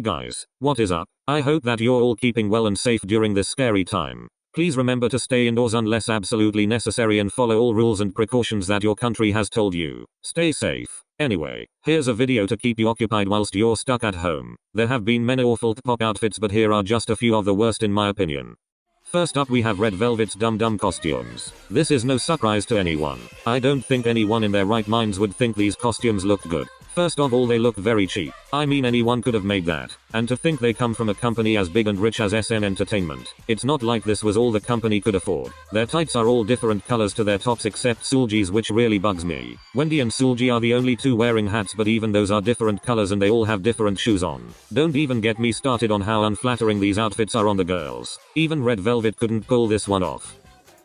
Guys, what is up? I hope that you're all keeping well and safe during this scary time. Please remember to stay indoors unless absolutely necessary and follow all rules and precautions that your country has told you. Stay safe. Anyway, here's a video to keep you occupied whilst you're stuck at home. There have been many awful pop outfits, but here are just a few of the worst in my opinion. First up, we have Red Velvet's Dum Dum costumes. This is no surprise to anyone. I don't think anyone in their right minds would think these costumes look good. First of all, they look very cheap. I mean, anyone could have made that. And to think they come from a company as big and rich as SM Entertainment. It's not like this was all the company could afford. Their tights are all different colors to their tops except Soolji's, which really bugs me. Wendy and Soolji are the only two wearing hats, but even those are different colors and they all have different shoes on. Don't even get me started on how unflattering these outfits are on the girls. Even Red Velvet couldn't pull this one off.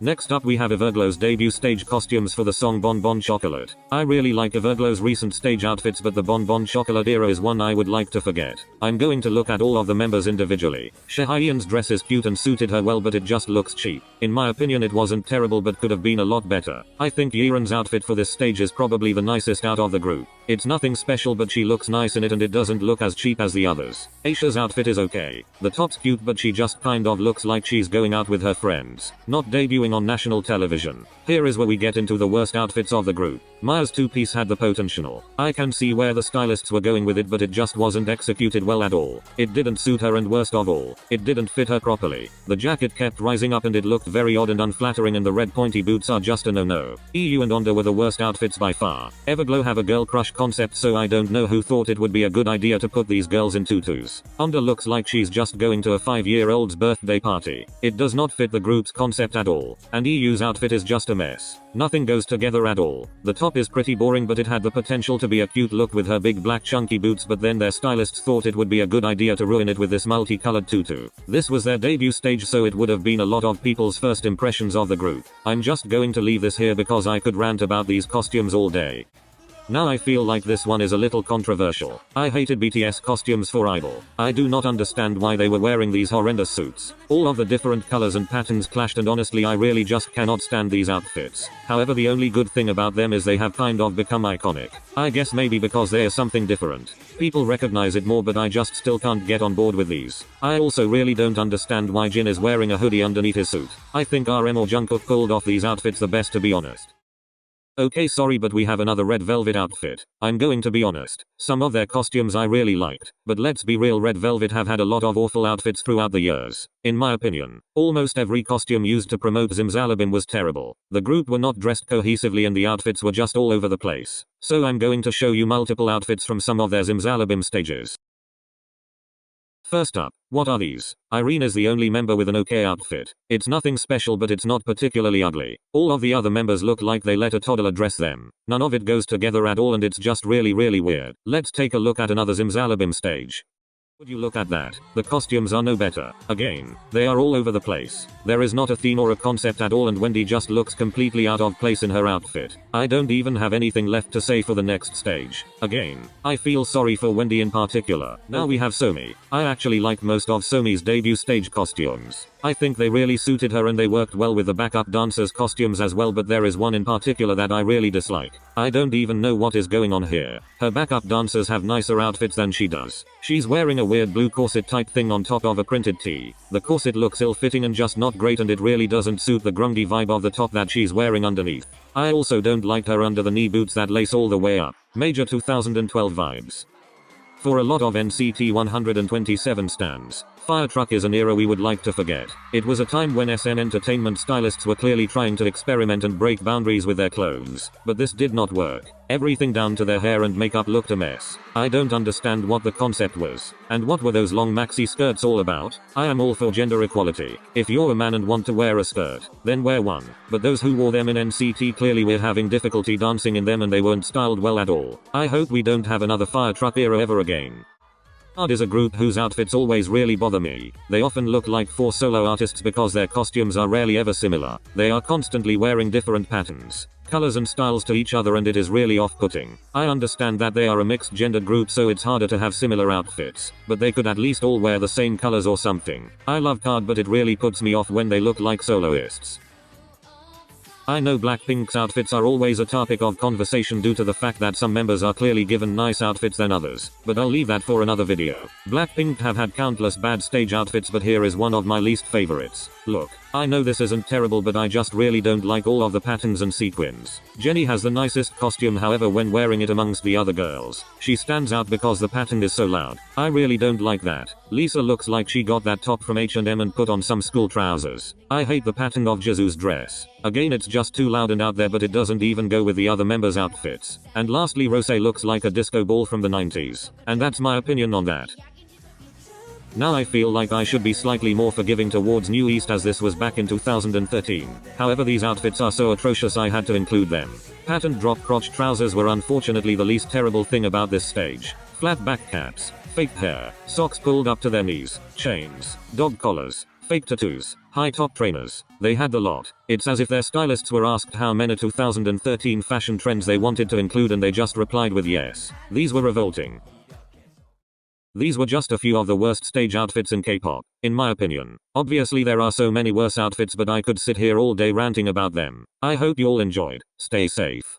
Next up, we have Everglow's debut stage costumes for the song Bon Bon Chocolate. I really like Everglow's recent stage outfits, but the Bon Bon Chocolate era is one I would like to forget. I'm going to look at all of the members individually. Shehaiyan's dress is cute and suited her well, but it just looks cheap. In my opinion, it wasn't terrible but could have been a lot better. I think Yiren's outfit for this stage is probably the nicest out of the group. It's nothing special, but she looks nice in it and it doesn't look as cheap as the others. Aisha's outfit is okay. The top's cute, but she just kind of looks like she's going out with her friends, not debuting on national television. Here is where we get into the worst outfits of the group. Maya's two-piece had the potential. I can see where the stylists were going with it, but it just wasn't executed well at all. It didn't suit her, and worst of all, it didn't fit her properly. The jacket kept rising up and it looked very odd and unflattering, and the red pointy boots are just a no-no. EU and Onda were the worst outfits by far. Everglow have a girl crush concept, so I don't know who thought it would be a good idea to put these girls in tutus. Onda looks like she's just going to a 5-year-old's birthday party. It does not fit the group's concept at all. And EU's outfit is just a mess. Nothing goes together at all. The top is pretty boring, but it had the potential to be a cute look with her big black chunky boots, but then their stylists thought it would be a good idea to ruin it with this multicolored tutu. This was their debut stage, so it would have been a lot of people's first impressions of the group. I'm just going to leave this here because I could rant about these costumes all day. Now I feel like this one is a little controversial. I hated BTS costumes for Idol. I do not understand why they were wearing these horrendous suits. All of the different colors and patterns clashed, and honestly I really just cannot stand these outfits. However, the only good thing about them is they have kind of become iconic. I guess maybe because they are something different. People recognize it more, but I just still can't get on board with these. I also really don't understand why Jin is wearing a hoodie underneath his suit. I think RM or Jungkook pulled off these outfits the best, to be honest. Okay, sorry, but we have another Red Velvet outfit. I'm going to be honest. Some of their costumes I really liked. But let's be real, Red Velvet have had a lot of awful outfits throughout the years. In my opinion, almost every costume used to promote Zimzalabim was terrible. The group were not dressed cohesively and the outfits were just all over the place. So I'm going to show you multiple outfits from some of their Zimzalabim stages. First up, what are these? Irene is the only member with an okay outfit. It's nothing special, but it's not particularly ugly. All of the other members look like they let a toddler dress them. None of it goes together at all, and it's just really weird. Let's take a look at another Zimzalabim stage. Would you look at that? The costumes are no better. Again, they are all over the place. There is not a theme or a concept at all, and Wendy just looks completely out of place in her outfit. I don't even have anything left to say for the next stage. Again, I feel sorry for Wendy in particular. Now we have Somi. I actually like most of Somi's debut stage costumes. I think they really suited her and they worked well with the backup dancers' costumes as well, but there is one in particular that I really dislike. I don't even know what is going on here. Her backup dancers have nicer outfits than she does. She's wearing a weird blue corset type thing on top of a printed tee. The corset looks ill-fitting and just not great, and it really doesn't suit the grungy vibe of the top that she's wearing underneath. I also don't like her under the knee boots that lace all the way up. Major 2012 vibes. For a lot of NCT 127 stans, Fire Truck is an era we would like to forget. It was a time when SM Entertainment stylists were clearly trying to experiment and break boundaries with their clothes, but this did not work. Everything down to their hair and makeup looked a mess. I don't understand what the concept was. And what were those long maxi skirts all about? I am all for gender equality. If you're a man and want to wear a skirt, then wear one. But those who wore them in NCT clearly were having difficulty dancing in them and they weren't styled well at all. I hope we don't have another Fire Truck era ever again. Lighthearted is a group whose outfits always really bother me. They often look like 4 solo artists because their costumes are rarely ever similar. They are constantly wearing different patterns, colors and styles to each other, and it is really off-putting. I understand that they are a mixed gender group, so it's harder to have similar outfits, but they could at least all wear the same colors or something. I love Card, but it really puts me off when they look like soloists. I know Blackpink's outfits are always a topic of conversation due to the fact that some members are clearly given nice outfits than others, but I'll leave that for another video. Blackpink have had countless bad stage outfits, but here is one of my least favorites. Look, I know this isn't terrible, but I just really don't like all of the patterns and sequins. Jennie has the nicest costume, however when wearing it amongst the other girls, she stands out because the pattern is so loud. I really don't like that. Lisa looks like she got that top from H&M and put on some school trousers. I hate the pattern of Jisoo's dress. Again, it's just too loud and out there, but it doesn't even go with the other members' outfits. And lastly, Rosé looks like a disco ball from the 90s. And that's my opinion on that. Now I feel like I should be slightly more forgiving towards New East, as this was back in 2013. However, these outfits are so atrocious I had to include them. Patterned drop crotch trousers were unfortunately the least terrible thing about this stage. Flat back caps, fake hair, socks pulled up to their knees, chains, dog collars, fake tattoos, high top trainers. They had the lot. It's as if their stylists were asked how many 2013 fashion trends they wanted to include and they just replied with yes. These were revolting. These were just a few of the worst stage outfits in K-pop, in my opinion. Obviously there are so many worse outfits, but I could sit here all day ranting about them. I hope you all enjoyed. Stay safe.